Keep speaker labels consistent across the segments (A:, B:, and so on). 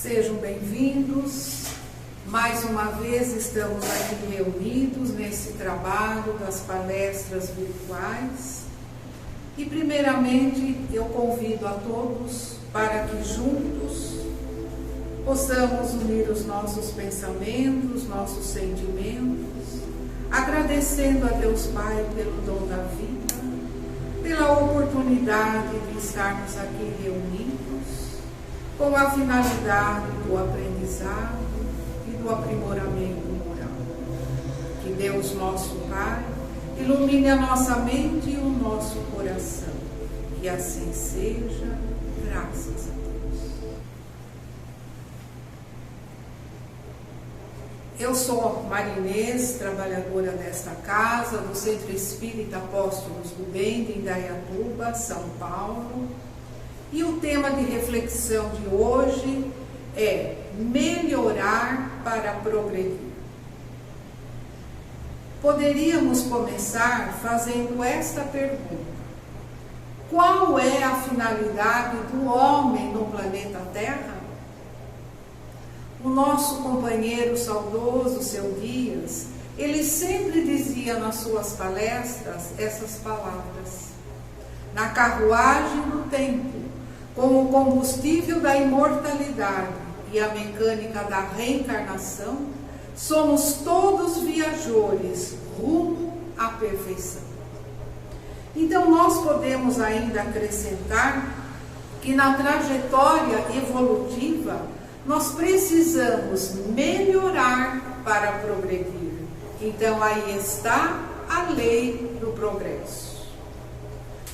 A: Sejam bem-vindos. Mais uma vez estamos aqui reunidos nesse trabalho das palestras virtuais. E primeiramente eu convido a todos para que juntos possamos unir os nossos pensamentos, nossos sentimentos, agradecendo a Deus Pai pelo dom da vida, pela oportunidade de estarmos aqui reunidos, com a finalidade do aprendizado e do aprimoramento moral. Que Deus, nosso Pai, ilumine a nossa mente e o nosso coração. Que assim seja, graças a Deus. Eu sou Marinês, trabalhadora desta casa, do Centro Espírita Apóstolos do Bem, de Indaiatuba, São Paulo. E o tema de reflexão de hoje é melhorar para progredir. Poderíamos começar fazendo esta pergunta: qual é a finalidade do homem no planeta Terra? O nosso companheiro saudoso, Seu Dias, ele sempre dizia nas suas palestras essas palavras: na carruagem do tempo, como o combustível da imortalidade e a mecânica da reencarnação, somos todos viajores rumo à perfeição. Então nós podemos ainda acrescentar que na trajetória evolutiva nós precisamos melhorar para progredir. Então aí está a lei do progresso.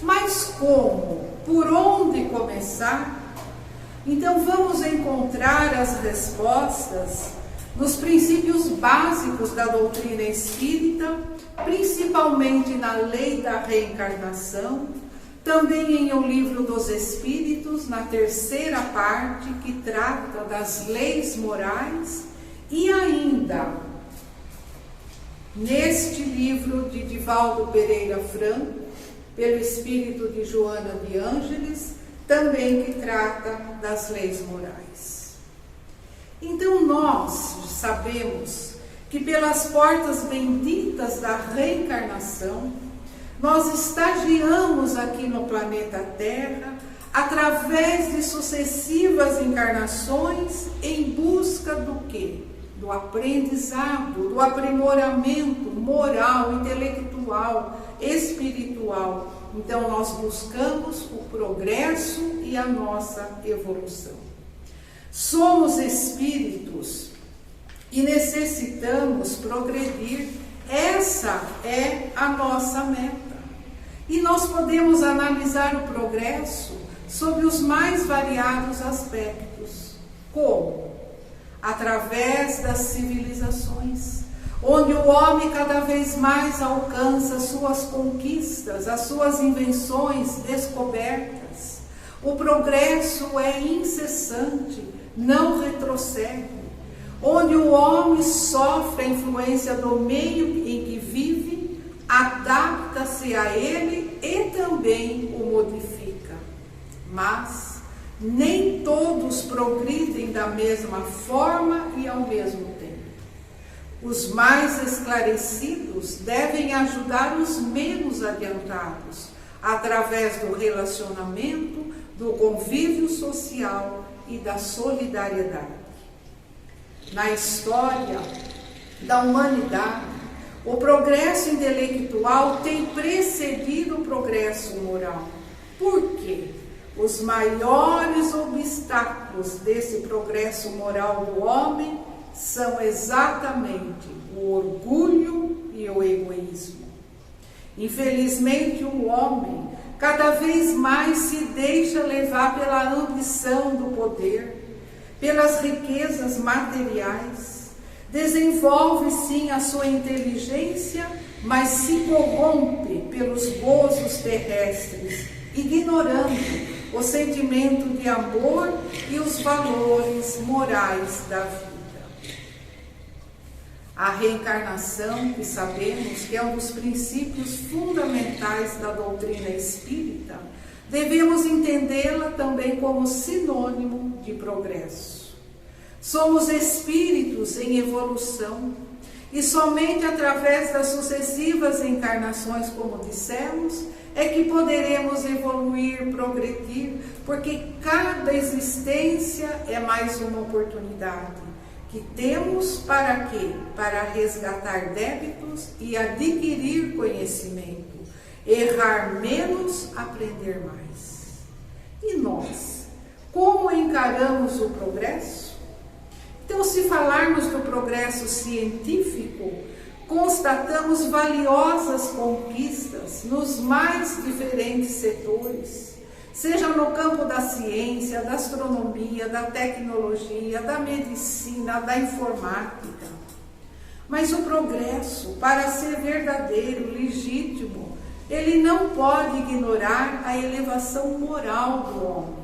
A: Mas como? Por onde começar? Então vamos encontrar as respostas nos princípios básicos da doutrina espírita, principalmente na lei da reencarnação, também em O Livro dos Espíritos, na terceira parte, que trata das leis morais, e ainda neste livro de Divaldo Pereira Franco, pelo espírito de Joana de Ângeles, também que trata das leis morais. Então nós sabemos que pelas portas benditas da reencarnação, nós estagiamos aqui no planeta Terra através de sucessivas encarnações em busca do quê? Do aprendizado, do aprimoramento moral, intelectual, espiritual. Então nós buscamos o progresso e a nossa evolução. Somos espíritos e necessitamos progredir. Essa é a nossa meta. E nós podemos analisar o progresso sob os mais variados aspectos. Como? Através das civilizações, onde o homem cada vez mais alcança suas conquistas, as suas invenções, descobertas. O progresso é incessante, não retrocede. Onde o homem sofre a influência do meio em que vive, adapta-se a ele e também o modifica. Mas nem todos progridem da mesma forma e ao mesmo tempo. Os mais esclarecidos devem ajudar os menos adiantados, através do relacionamento, do convívio social e da solidariedade. Na história da humanidade, o progresso intelectual tem precedido o progresso moral. Por quê? Os maiores obstáculos desse progresso moral do homem são exatamente o orgulho e o egoísmo. Infelizmente, o homem cada vez mais se deixa levar pela ambição do poder, pelas riquezas materiais, desenvolve sim a sua inteligência, mas se corrompe pelos gozos terrestres, ignorando o sentimento de amor e os valores morais da vida. A reencarnação, que sabemos que é um dos princípios fundamentais da doutrina espírita, devemos entendê-la também como sinônimo de progresso. Somos espíritos em evolução e somente através das sucessivas encarnações, como dissemos, é que poderemos evoluir, progredir, porque cada existência é mais uma oportunidade que temos para quê? Para resgatar débitos e adquirir conhecimento, errar menos, aprender mais. E nós, como encaramos o progresso? Então, se falarmos do progresso científico, constatamos valiosas conquistas nos mais diferentes setores, seja no campo da ciência, da astronomia, da tecnologia, da medicina, da informática. Mas o progresso, para ser verdadeiro, legítimo, ele não pode ignorar a elevação moral do homem.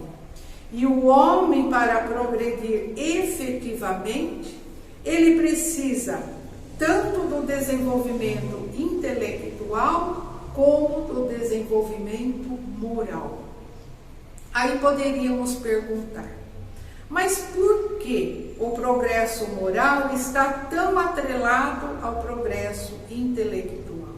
A: E o homem, para progredir efetivamente, ele precisa tanto do desenvolvimento intelectual como do desenvolvimento moral. Aí poderíamos perguntar, mas por que o progresso moral está tão atrelado ao progresso intelectual?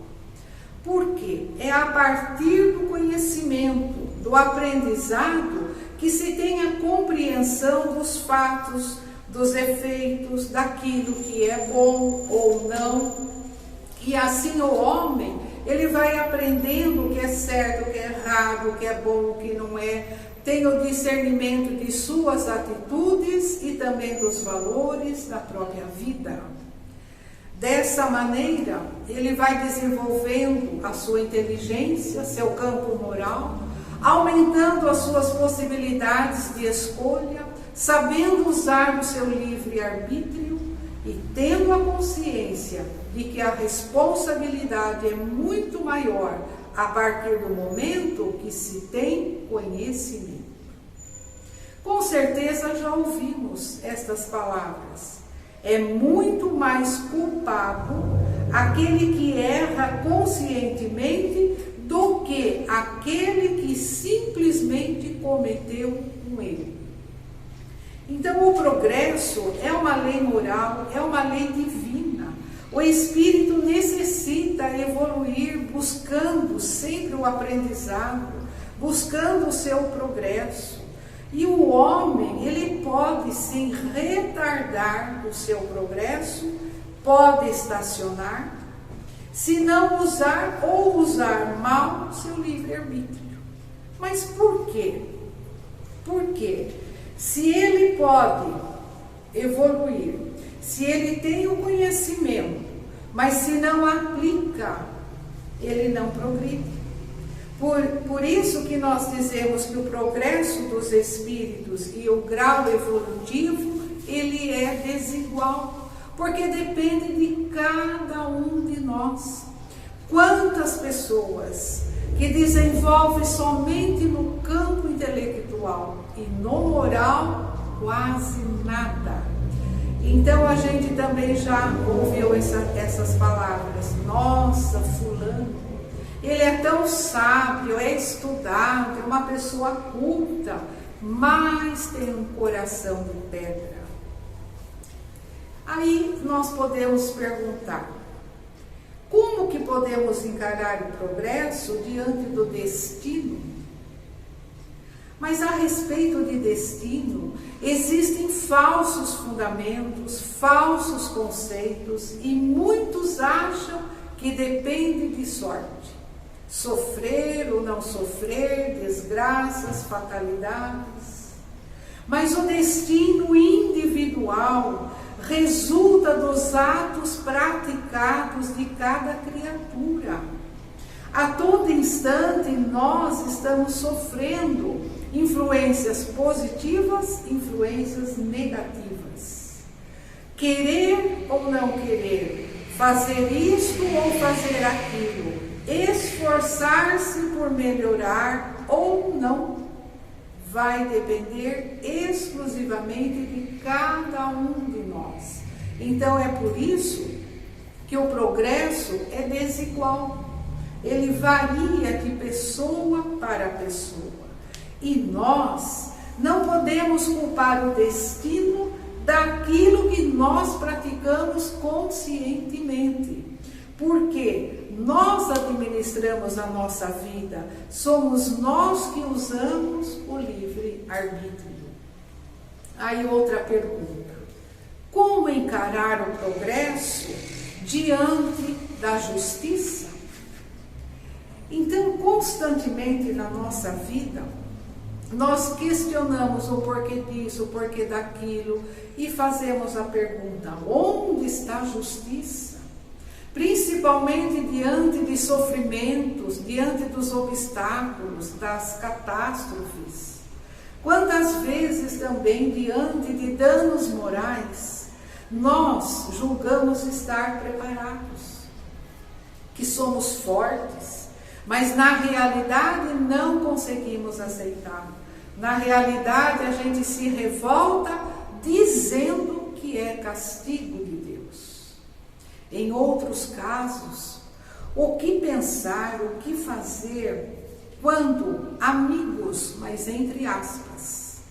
A: Porque é a partir do conhecimento, do aprendizado, que se tem a compreensão dos fatos, dos efeitos, daquilo que é bom ou não. E assim o homem, ele vai aprendendo o que é certo, o que é errado, o que é bom, o que não é. Tem o discernimento de suas atitudes e também dos valores da própria vida. Dessa maneira, ele vai desenvolvendo a sua inteligência, seu campo moral, aumentando as suas possibilidades de escolha, sabendo usar o seu livre-arbítrio e tendo a consciência de que a responsabilidade é muito maior a partir do momento que se tem conhecimento. Com certeza já ouvimos estas palavras. É muito mais culpado aquele que erra conscientemente do que aquele que simplesmente cometeu um erro. Então, o progresso é uma lei moral, é uma lei divina. O espírito necessita evoluir buscando sempre o aprendizado, buscando o seu progresso. E o homem, ele pode sim retardar o seu progresso, pode estacionar, se não usar ou usar mal seu livre-arbítrio. Mas por quê? Por quê? Se ele pode evoluir, se ele tem o conhecimento, mas se não aplica, ele não progride. Por isso que nós dizemos que o progresso dos espíritos e o grau evolutivo, ele é desigual, porque depende de cada um de nós. Quantas pessoas que desenvolvem somente no campo intelectual e no moral, quase nada. Então a gente também já ouviu essas palavras. Nossa, fulano, ele é tão sábio, é estudado, é uma pessoa culta, mas tem um coração de pedra. Aí nós podemos perguntar, como que podemos encarar o progresso diante do destino? Mas a respeito de destino, existem falsos fundamentos, falsos conceitos, e muitos acham que depende de sorte. Sofrer ou não sofrer, desgraças, fatalidades. Mas o destino individual resulta dos atos praticados de cada criatura. A todo instante nós estamos sofrendo influências positivas, influências negativas. Querer ou não querer, fazer isto ou fazer aquilo, esforçar-se por melhorar ou não, vai depender exclusivamente de cada um de nós. Então é por isso que o progresso é desigual. Ele varia de pessoa para pessoa. E nós não podemos culpar o destino daquilo que nós praticamos conscientemente. Porque nós administramos a nossa vida, somos nós que usamos o livre-arbítrio. Aí outra pergunta: como encarar o progresso diante da justiça? Então, constantemente na nossa vida, nós questionamos o porquê disso, o porquê daquilo, e fazemos a pergunta: onde está a justiça? Principalmente diante de sofrimentos, diante dos obstáculos, das catástrofes. Quantas vezes também diante de danos morais, nós julgamos estar preparados, que somos fortes, mas na realidade não conseguimos aceitar. Na realidade a gente se revolta dizendo que é castigo de Deus. Em outros casos, o que pensar, o que fazer quando amigos, mas entre aspas,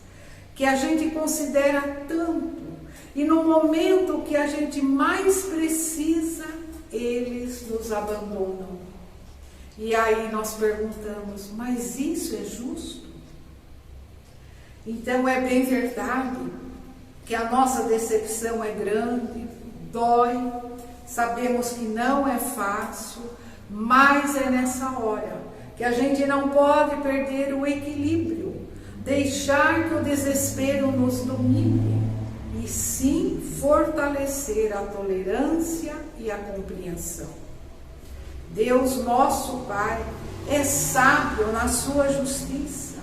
A: que a gente considera tanto, e no momento que a gente mais precisa, eles nos abandonam. E aí nós perguntamos: mas isso é justo? Então é bem verdade que a nossa decepção é grande, dói, sabemos que não é fácil, mas é nessa hora que a gente não pode perder o equilíbrio, deixar que o desespero nos domine, e sim fortalecer a tolerância e a compreensão. Deus, nosso Pai, é sábio na sua justiça.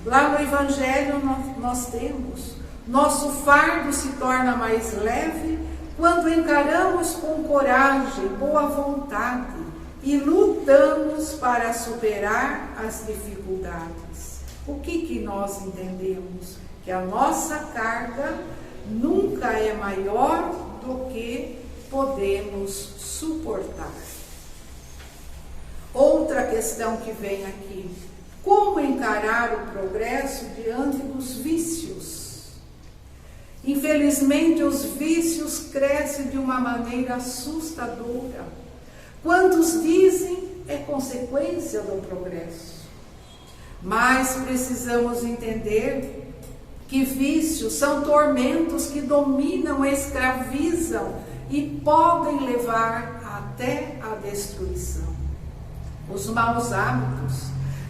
A: Lá no Evangelho nós temos: nosso fardo se torna mais leve quando encaramos com coragem, boa vontade e lutamos para superar as dificuldades. O que nós entendemos? Que a nossa carga nunca é maior do que podemos suportar. Outra questão que vem aqui: como encarar o progresso diante dos vícios? Infelizmente, os vícios crescem de uma maneira assustadora. Quantos dizem é consequência do progresso? Mas precisamos entender que vícios são tormentos que dominam, escravizam e podem levar até a destruição. Os maus hábitos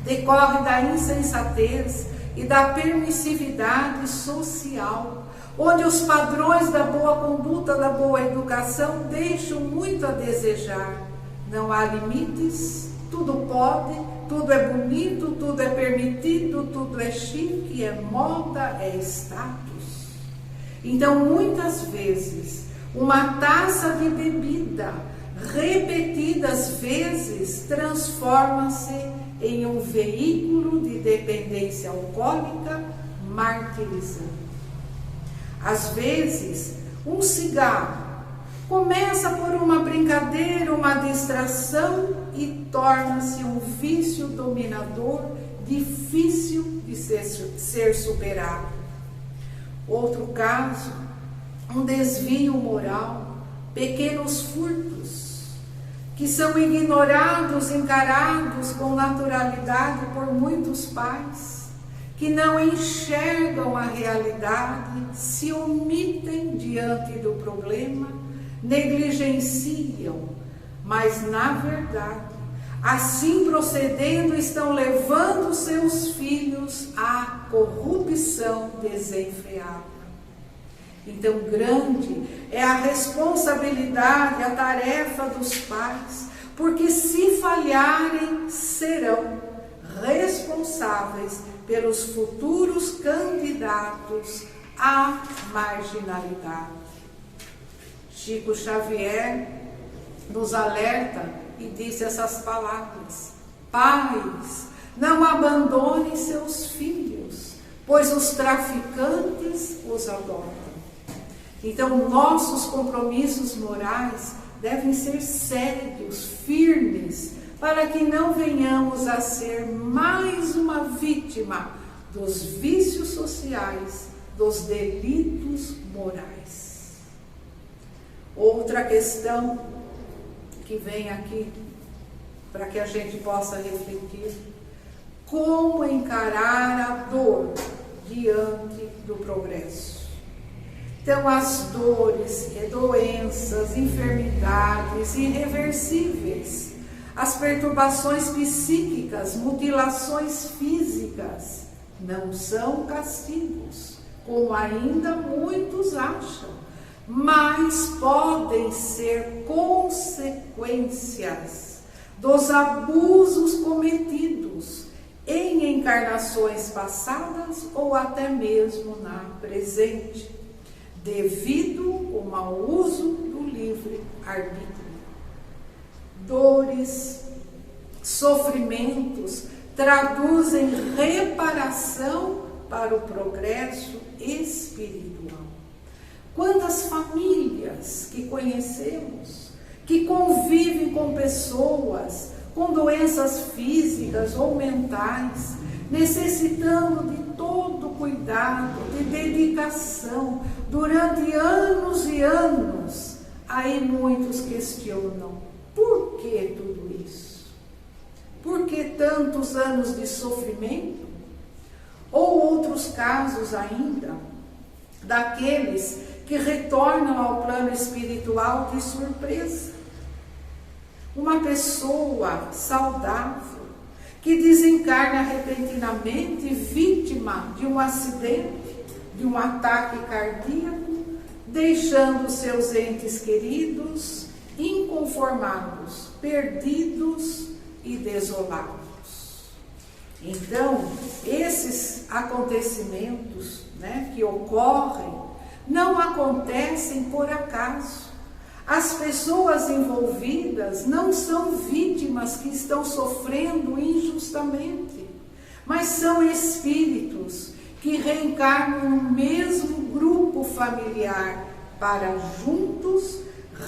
A: decorrem da insensatez e da permissividade social, onde os padrões da boa conduta, da boa educação deixam muito a desejar. Não há limites, tudo pode, tudo é bonito, tudo é permitido, tudo é chique, é moda, é status. Então, muitas vezes, uma taça de bebida, repetidas vezes, transforma-se em um veículo de dependência alcoólica martirizante. Às vezes, um cigarro começa por uma brincadeira, uma distração e torna-se um vício dominador, difícil de ser superado. Outro caso, um desvio moral, pequenos furtos, que são ignorados, encarados com naturalidade por muitos pais, que não enxergam a realidade, se omitem diante do problema, negligenciam, mas na verdade, assim procedendo, estão levando seus filhos à corrupção desenfreada. Então, grande é a responsabilidade, a tarefa dos pais, porque se falharem, serão responsáveis pelos futuros candidatos à marginalidade. Chico Xavier nos alerta e disse essas palavras: pais, não abandonem seus filhos, pois os traficantes os adotam. Então, nossos compromissos morais devem ser sérios, firmes, para que não venhamos a ser mais uma vítima dos vícios sociais dos delitos morais. Outra questão que vem aqui para que a gente possa refletir: como encarar a dor diante do progresso? Então, as dores, doenças, enfermidades irreversíveis, as perturbações psíquicas, mutilações físicas, não são castigos, como ainda muitos acham, mas podem ser consequências dos abusos cometidos em encarnações passadas ou até mesmo na presente, devido ao mau uso do livre-arbítrio. Dores, sofrimentos traduzem reparação para o progresso espiritual. Quantas famílias que conhecemos, que convivem com pessoas com doenças físicas ou mentais, necessitando de todo cuidado, de dedicação, durante anos e anos. Aí muitos questionam: por que tudo isso? Por que tantos anos de sofrimento? Ou outros casos ainda, daqueles que retornam ao plano espiritual de surpresa. Uma pessoa saudável que desencarna repentinamente vítima de um acidente, de um ataque cardíaco, deixando seus entes queridos inconformados, perdidos e desolados. Então, esses acontecimentos, que ocorrem, não acontecem por acaso. As pessoas envolvidas não são vítimas que estão sofrendo injustamente, mas são espíritos que reencarnam no mesmo grupo familiar para juntos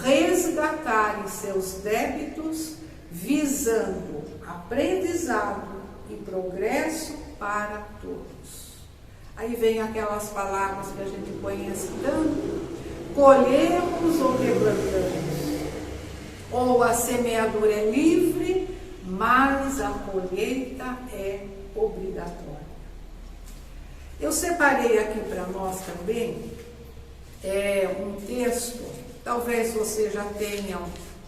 A: resgatarem seus débitos, visando aprendizado e progresso para todos. Aí vem aquelas palavras que a gente conhece tanto: colhemos ou replantamos, ou a semeadura é livre, mas a colheita é obrigatória. Eu separei aqui para nós também um texto, talvez você já tenha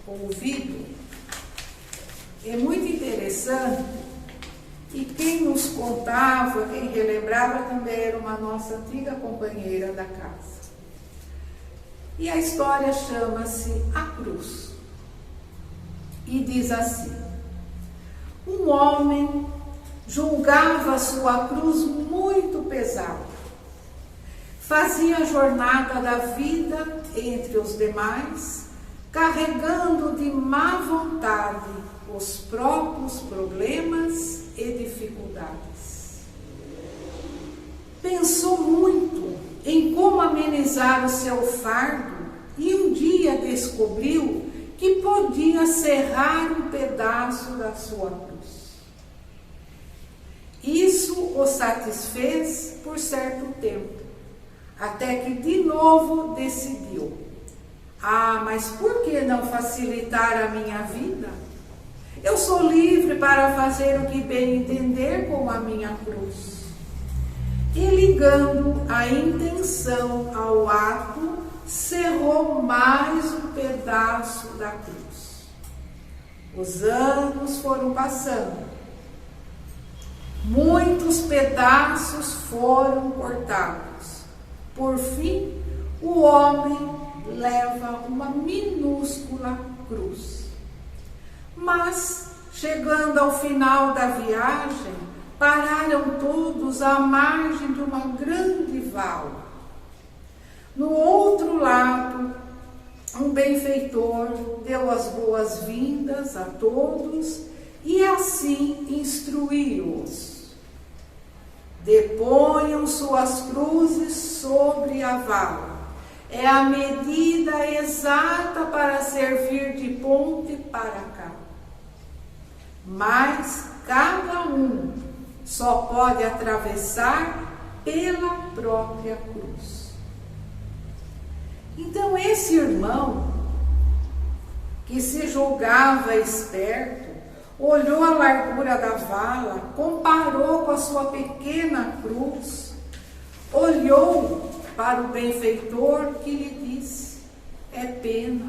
A: ouvido, é muito interessante, e quem nos contava, quem relembrava também era uma nossa antiga companheira da casa. E a história chama-se A Cruz. E diz assim: um homem julgava sua cruz muito pesada. Fazia a jornada da vida entre os demais, carregando de má vontade os próprios problemas e dificuldades. Pensou muito em como amenizar o seu fardo e um dia descobriu que podia serrar um pedaço da sua cruz. Isso o satisfez por certo tempo, até que de novo decidiu: mas por que não facilitar a minha vida? Eu sou livre para fazer o que bem entender com a minha cruz. E ligando a intenção ao ato, cerrou mais um pedaço da cruz. Os anos foram passando. Muitos pedaços foram cortados. Por fim, o homem leva uma minúscula cruz. Mas, chegando ao final da viagem, pararam todos à margem de uma grande vala. No outro lado, um benfeitor deu as boas-vindas a todos e assim instruiu-os: deponham suas cruzes sobre a vala. É a medida exata para servir de ponte para cá. Mas cada um só pode atravessar pela própria cruz. Então esse irmão, que se julgava esperto, olhou a largura da vala, comparou com a sua pequena cruz, olhou para o benfeitor que lhe disse: é pena,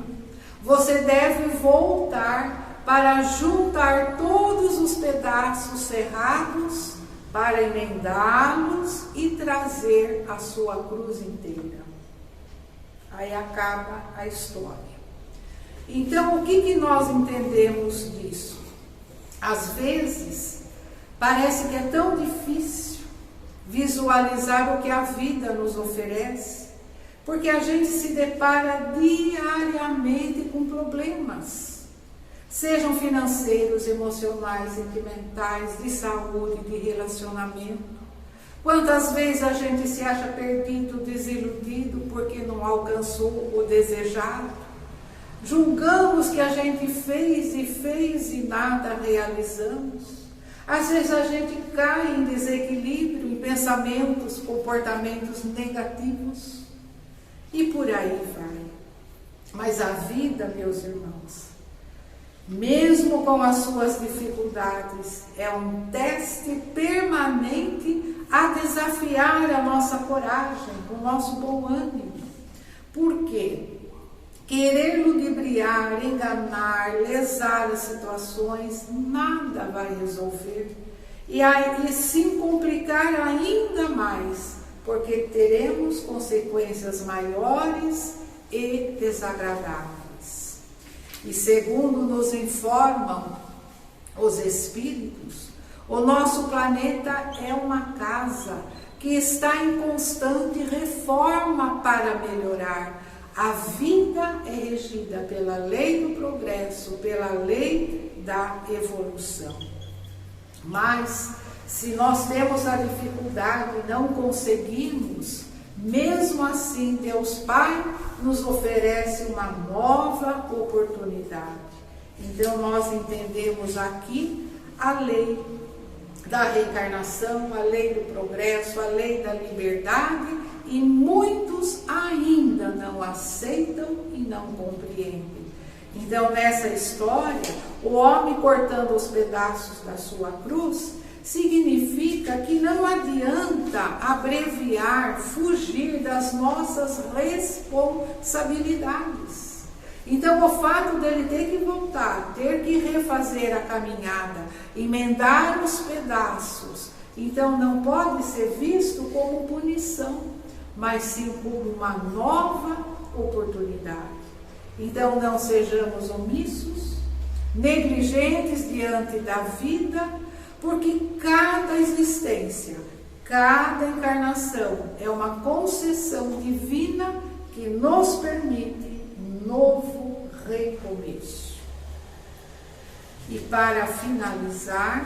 A: você deve voltar para juntar todos os pedaços cerrados, para emendá-los e trazer a sua cruz inteira. Aí acaba a história. Então, o que nós entendemos disso? Às vezes, parece que é tão difícil visualizar o que a vida nos oferece, porque a gente se depara diariamente com problemas, sejam financeiros, emocionais, sentimentais, de saúde, de relacionamento. Quantas vezes a gente se acha perdido, desiludido, porque não alcançou o desejado? Julgamos que a gente fez e nada realizamos. Às vezes a gente cai em desequilíbrio, em pensamentos, comportamentos negativos. E por aí vai. Mas a vida, meus irmãos, mesmo com as suas dificuldades, é um teste permanente a desafiar a nossa coragem, o nosso bom ânimo. Por quê? Querer ludibriar, enganar, lesar as situações, nada vai resolver. E sim complicar ainda mais, porque teremos consequências maiores e desagradáveis. E segundo nos informam os espíritos, o nosso planeta é uma casa que está em constante reforma para melhorar. A vida é regida pela lei do progresso, pela lei da evolução. Mas, se nós temos a dificuldade e não conseguimos, mesmo assim, Deus Pai nos oferece uma nova oportunidade. Então, nós entendemos aqui a lei da reencarnação, a lei do progresso, a lei da liberdade, e muitos ainda não aceitam e não compreendem. Então, nessa história, o homem cortando os pedaços da sua cruz significa que não adianta abreviar, fugir das nossas responsabilidades. Então, o fato dele ter que voltar, ter que refazer a caminhada, emendar os pedaços, então não pode ser visto como punição, mas sim como uma nova oportunidade. Então não sejamos omissos, negligentes diante da vida, porque cada existência, cada encarnação é uma concessão divina que nos permite novo recomeço. E para finalizar,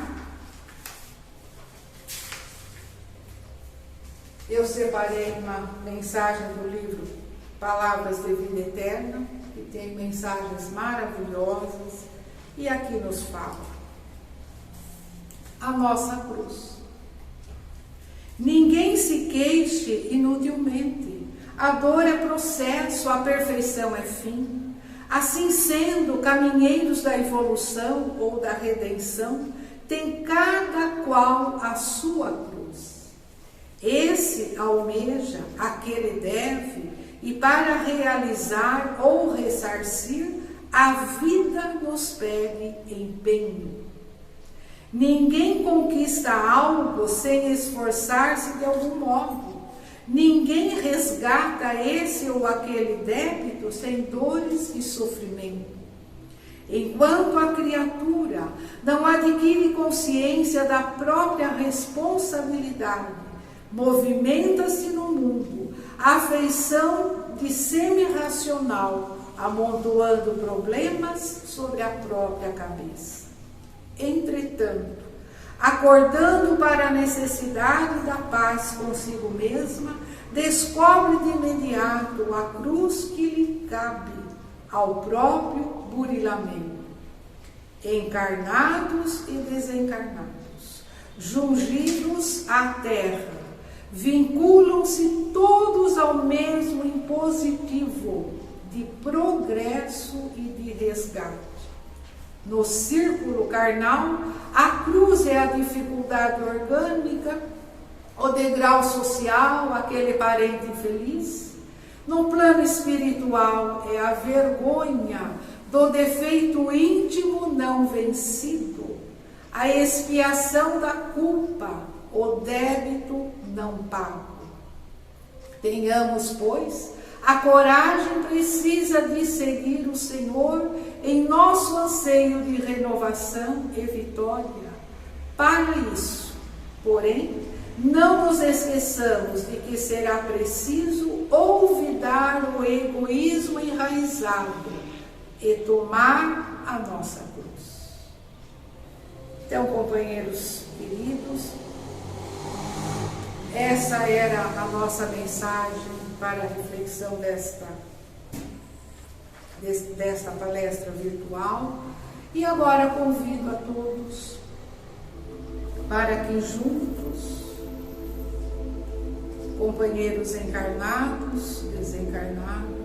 A: eu separei uma mensagem do livro Palavras de Vida Eterna, que tem mensagens maravilhosas, e aqui nos fala a nossa cruz. Ninguém se queixe inutilmente, a dor é processo, a perfeição é fim. Assim sendo, caminheiros da evolução ou da redenção, tem cada qual a sua cruz. Esse almeja, aquele deve, e para realizar ou ressarcir, a vida nos pede empenho. Ninguém conquista algo sem esforçar-se de algum modo. Ninguém resgata esse ou aquele débito sem dores e sofrimento. Enquanto a criatura não adquire consciência da própria responsabilidade, movimenta-se no mundo a afeição de semi-racional, amontoando problemas sobre a própria cabeça. Entretanto, acordando para a necessidade da paz consigo mesma, descobre de imediato a cruz que lhe cabe ao próprio burilamento. Encarnados e desencarnados, jungidos à terra, vinculam-se todos ao mesmo impositivo de progresso e de resgate. No círculo carnal, a cruz é a dificuldade orgânica, o degrau social, aquele parente infeliz. No plano espiritual, é a vergonha do defeito íntimo não vencido, a expiação da culpa, o débito não pago. Tenhamos, pois, a coragem precisa de seguir o Senhor em nosso anseio de renovação e vitória. Para isso, porém, não nos esqueçamos de que será preciso olvidar o egoísmo enraizado e tomar a nossa cruz. Então, companheiros queridos, essa era a nossa mensagem para a reflexão desta palestra virtual. E agora convido a todos para que juntos, companheiros encarnados, desencarnados,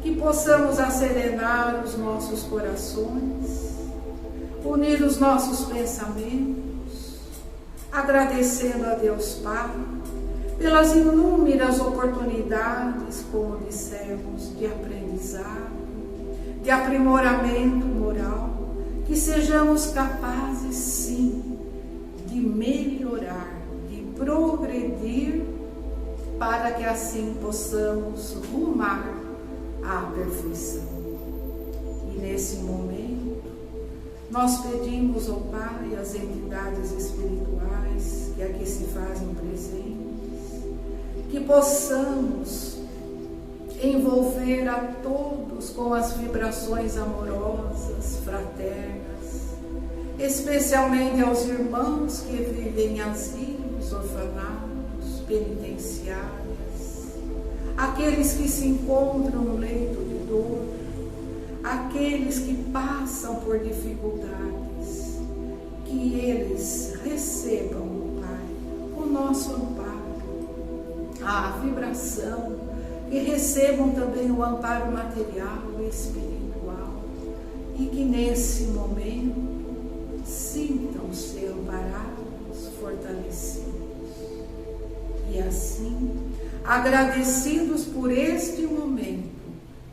A: que possamos acerenar os nossos corações, unir os nossos pensamentos, agradecendo a Deus Pai pelas inúmeras oportunidades, como dissemos, de aprendizado, de aprimoramento moral, que sejamos capazes, sim, de melhorar, de progredir, para que assim possamos rumar à perfeição. E nesse momento, nós pedimos ao Pai, às entidades espirituais que aqui se fazem presentes, que possamos envolver a todos com as vibrações amorosas, fraternas, especialmente aos irmãos que vivem em asilos, orfanatos, penitenciárias, aqueles que se encontram no leito de dor, aqueles que passam por dificuldades, que eles recebam, Pai, o nosso amparo, a vibração, e recebam também o amparo material e espiritual, e que nesse momento sintam-se amparados, fortalecidos. E assim, agradecidos por este momento,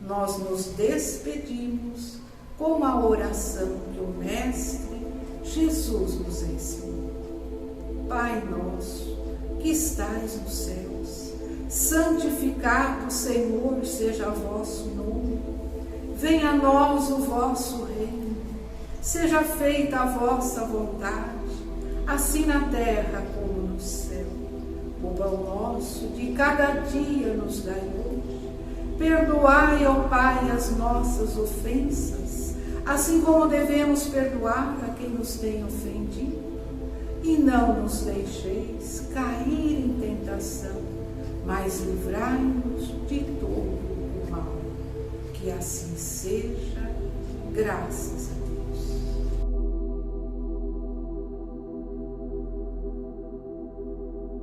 A: nós nos despedimos com a oração que o Mestre Jesus nos ensinou. Pai nosso, que estais nos céus, santificado, Senhor, seja vosso nome. Venha a nós o vosso reino. Seja feita a vossa vontade, assim na terra como no céu. O pão nosso de cada dia nos dai hoje. Perdoai, ó Pai, as nossas ofensas, assim como devemos perdoar a quem nos tem ofendido. E não nos deixeis cair em tentação, mas livrai-nos de todo o mal. Que assim seja, graças a Deus.